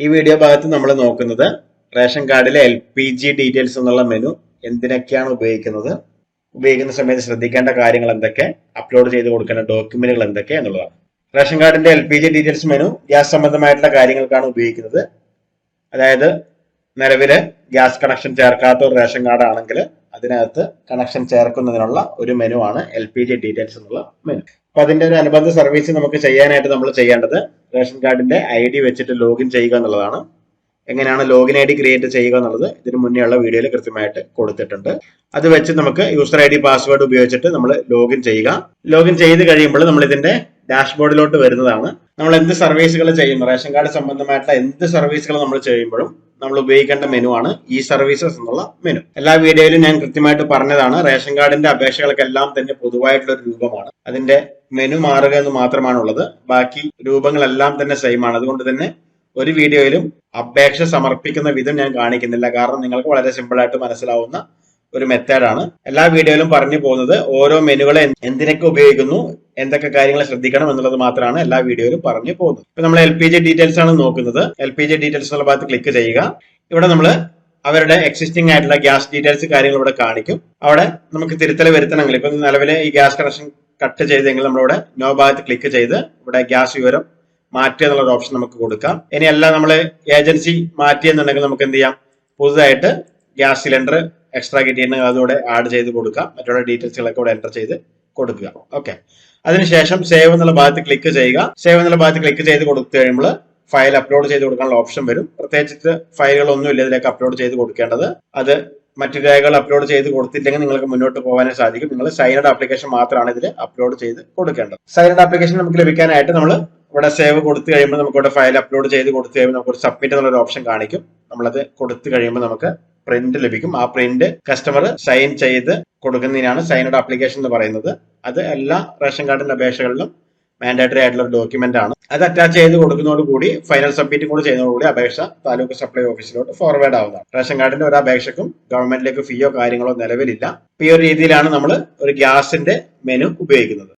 ഈ വീഡിയോ ഭാഗത്ത് നമ്മൾ നോക്കുന്നത് റേഷൻ കാർഡിലെ LPG ഡീറ്റെയിൽസ് എന്നുള്ള മെനു എന്തിനൊക്കെയാണ് ഉപയോഗിക്കുന്ന സമയത്ത് ശ്രദ്ധിക്കേണ്ട കാര്യങ്ങൾ എന്തൊക്കെ, അപ്ലോഡ് ചെയ്ത് കൊടുക്കേണ്ട ഡോക്യുമെന്റുകൾ എന്തൊക്കെ എന്നുള്ളതാണ്. റേഷൻ കാർഡിന്റെ LPG ഡീറ്റെയിൽസ് മെനു ഗ്യാസ് സംബന്ധമായിട്ടുള്ള കാര്യങ്ങൾക്കാണ് ഉപയോഗിക്കുന്നത്. അതായത് നിലവില് ഗ്യാസ് കണക്ഷൻ ചേർക്കാത്ത ഒരു റേഷൻ കാർഡ് ആണെങ്കിൽ അതിനകത്ത് കണക്ഷൻ ചേർക്കുന്നതിനുള്ള ഒരു മെനു ആണ് LPG ഡീറ്റെയിൽസ് എന്നുള്ള മെനു. അപ്പൊ അതിന്റെ ഒരു അനുബന്ധ സർവീസ് നമുക്ക് ചെയ്യാനായിട്ട് നമ്മൾ ചെയ്യേണ്ടത് റേഷൻ കാർഡിന്റെ ID വെച്ചിട്ട് ലോഗിൻ ചെയ്യുക എന്നുള്ളതാണ്. എങ്ങനെയാണ് ലോഗിൻ ID ക്രിയേറ്റ് ചെയ്യുക എന്നുള്ളത് ഇതിന് മുന്നേ ഉള്ള വീഡിയോയിൽ കൃത്യമായിട്ട് കൊടുത്തിട്ടുണ്ട്. അത് വെച്ച് നമുക്ക് യൂസർ ID പാസ്വേഡ് ഉപയോഗിച്ചിട്ട് നമ്മൾ ലോഗിൻ ചെയ്യുക. ലോഗിൻ ചെയ്ത് കഴിയുമ്പോൾ നമ്മൾ ഇതിന്റെ ഡാഷ്ബോർഡിലോട്ട് വരുന്നതാണ്. നമ്മൾ എന്ത് സർവീസുകൾ ചെയ്യുന്നു, റേഷൻ കാർഡ് സംബന്ധമായിട്ടുള്ള എന്ത് സർവീസുകൾ നമ്മൾ ചെയ്യുമ്പോഴും നമ്മൾ ഉപയോഗിക്കേണ്ട മെനു ആണ് ഈ സർവീസസ് എന്നുള്ള മെനു. എല്ലാ വീഡിയോയിലും ഞാൻ കൃത്യമായിട്ട് പറഞ്ഞതാണ്. റേഷൻ കാർഡിന്റെ അപേക്ഷകൾക്കെല്ലാം തന്നെ പൊതുവായിട്ടുള്ള ഒരു രൂപമാണ്. അതിന്റെ മെനു മാറുക എന്ന് മാത്രമാണുള്ളത്. ബാക്കി രൂപങ്ങളെല്ലാം തന്നെ സെയിം ആണ്. അതുകൊണ്ട് തന്നെ ഒരു വീഡിയോയിലും അപേക്ഷ സമർപ്പിക്കുന്ന വിധം ഞാൻ കാണിക്കുന്നില്ല. കാരണം നിങ്ങൾക്ക് വളരെ സിമ്പിൾ ആയിട്ട് മനസ്സിലാവുന്ന ഒരു മെത്തേഡാണ്. എല്ലാ വീഡിയോയിലും പറഞ്ഞു പോകുന്നത് ഓരോ മെനുകൾ എന്തിനൊക്കെ ഉപയോഗിക്കുന്നു, എന്തൊക്കെ കാര്യങ്ങൾ ശ്രദ്ധിക്കണം എന്നുള്ളത് മാത്രമാണ് എല്ലാ വീഡിയോയിലും പറഞ്ഞു പോകുന്നത്. ഇപ്പൊ നമ്മൾ LPG ഡീറ്റെയിൽസ് ആണ് നോക്കുന്നത്. LPG ഡീറ്റെയിൽസ് എന്നുള്ള ഭാഗത്ത് ക്ലിക്ക് ചെയ്യുക. ഇവിടെ നമ്മൾ അവരുടെ എക്സിസ്റ്റിംഗ് ആയിട്ടുള്ള ഗ്യാസ് ഡീറ്റെയിൽസ് കാര്യങ്ങൾ ഇവിടെ കാണിക്കും. അവിടെ നമുക്ക് തിരുത്തൽ വരുത്തണമെങ്കിൽ ഇപ്പൊ നിലവിലെ ഈ ഗ്യാസ് കണക്ഷൻ കട്ട് ചെയ്തെങ്കിൽ നമ്മളിവിടെ നോ ഭാഗത്ത് ക്ലിക്ക് ചെയ്ത് ഇവിടെ ഗ്യാസ് വിവരം മാറ്റുക എന്നുള്ള ഒരു ഓപ്ഷൻ നമുക്ക് കൊടുക്കാം. ഇനിയല്ല നമ്മൾ ഏജൻസി മാറ്റിയെന്നുണ്ടെങ്കിൽ നമുക്ക് എന്ത് ചെയ്യാം, പുതുതായിട്ട് ഗ്യാസ് സിലിണ്ടർ എക്സ്ട്രാ കിട്ടിയിട്ടുണ്ടെങ്കിൽ അതോടെ ആഡ് ചെയ്ത് കൊടുക്കാം. മറ്റുള്ള ഡീറ്റെയിൽസുകളൊക്കെ ഇവിടെ എൻ്റർ ചെയ്ത് കൊടുക്കുക. ഓക്കെ, അതിനുശേഷം സേവ് എന്നുള്ള ഭാഗത്ത് ക്ലിക്ക് ചെയ്യുക. സേവ് എന്നുള്ള ഭാഗത്ത് ക്ലിക്ക് ചെയ്ത് കൊടുത്തു കഴിയുമ്പോൾ ഫയൽ അപ്ലോഡ് ചെയ്ത് കൊടുക്കാനുള്ള ഓപ്ഷൻ വരും. പ്രത്യേകിച്ച് ഫയലുകളൊന്നും ഇല്ല ഇതിലേക്ക് അപ്ലോഡ് ചെയ്ത് കൊടുക്കേണ്ടത്. അത് മറ്റു രേഖകൾ അപ്ലോഡ് ചെയ്ത് കൊടുത്തില്ലെങ്കിൽ നിങ്ങൾക്ക് മുന്നോട്ട് പോകാനേ സാധിക്കും. നിങ്ങൾ സൈനഡ് ആപ്ലിക്കേഷൻ മാത്രമാണ് ഇതിൽ അപ്ലോഡ് ചെയ്ത് കൊടുക്കേണ്ടത്. സൈനഡ് ആപ്ലിക്കേഷൻ നമുക്ക് ലഭിക്കാനായിട്ട് നമ്മൾ ഇവിടെ സേവ് കൊടുത്തു കഴിയുമ്പോൾ നമുക്ക് ഇവിടെ ഫയൽ അപ്ലോഡ് ചെയ്ത് കൊടുത്തു കഴിയുമ്പോൾ നമുക്ക് ഒരു സബ്മിറ്റ് എന്നുള്ള ഓപ്ഷൻ കാണിക്കും. നമ്മളത് കൊടുത്തു കഴിയുമ്പോൾ നമുക്ക് പ്രിന്റ് ലഭിക്കും. ആ പ്രിന്റ് കസ്റ്റമർ സൈൻ ചെയ്ത് കൊടുക്കുന്നതിനാണ് സൈനഡ് ആപ്ലിക്കേഷൻ എന്ന് പറയുന്നത്. അത് എല്ലാ റേഷൻ കാർഡിന്റെ അപേക്ഷകളിലും മാൻഡേറ്ററി ആയിട്ടുള്ള ഒരു ഡോക്യുമെന്റ് ആണ്. അത് അറ്റാച്ച് ചെയ്ത് കൊടുക്കുന്നതോടുകൂടി ഫൈനൽ സബ്മിറ്റും കൂടി ചെയ്യുന്നതോടുകൂടി അപേക്ഷ താലൂക്ക് സപ്ലൈ ഓഫീസിലോട്ട് ഫോർവേഡ് ആവുന്നതാണ്. റേഷൻ കാർഡിന്റെ ഒരു അപേക്ഷക്കും ഗവൺമെന്റിലേക്ക് ഫീയോ കാര്യങ്ങളോ നിലവിലില്ല. ഈ ഒരു രീതിയിലാണ് നമ്മൾ ഒരു ഗ്യാസിന്റെ മെനു ഉപയോഗിക്കുന്നത്.